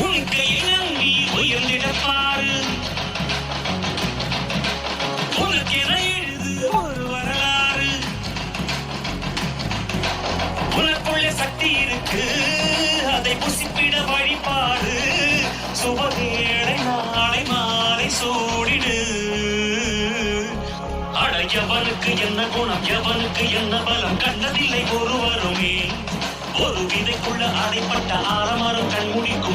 உன் கையை நம்பி உயர்ந்திட பாரு. உனக்கென எழுது ஒரு வரலாறு. உனக்குள்ள சக்தி இருக்கு, அதை புசிப்பிட வழிபாடு. சுபவேளை நாளை மாலை சூடிடு. அட எவனுக்கு என்ன குணம், எவனுக்கு என்ன பலம் கண்டதில்லை ஒருவருமே. ஒரு விதைக்குள்ள அடைப்பட்ட ஆரமரம் கண்முடிக்கும்